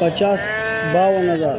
50-52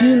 3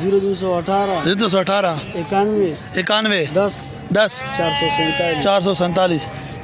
0218 218 91 10 10 447.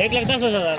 1,10,000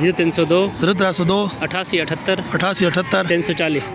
0302 88 78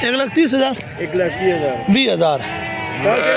1,30,000 20,000.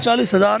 40,000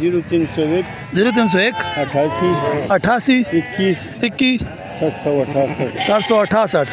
0301 0301 88 88 21 21 768 768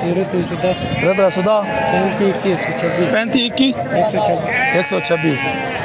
0310 1310 35 21 126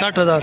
60,000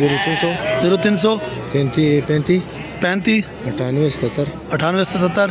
0300 0300 35 35 98 77 98 77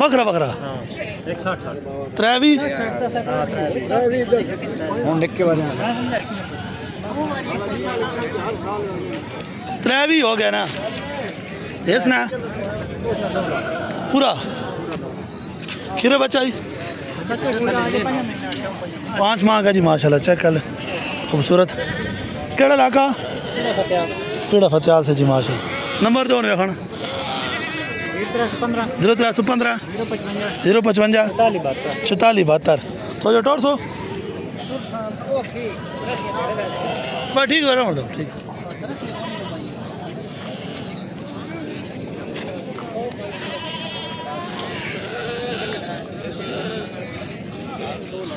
बकरा बकरा त्रै भी त्रै भी हो गया ना यस ना पूरा खीरे बच्चा जी 5 माह का जी माशाल्लाह चेक कर ले खूबसूरत केड़ा इलाका केड़ा फतेहाल से जी माशाल्लाह नंबर दो वेखण 0315 055 44 72 तो जो 150 बस ठीक है रहा ठीक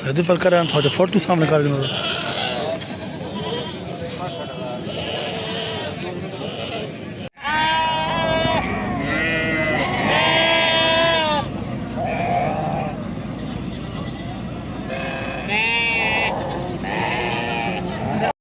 यदि पर करें थोड़े फोटो सामने कर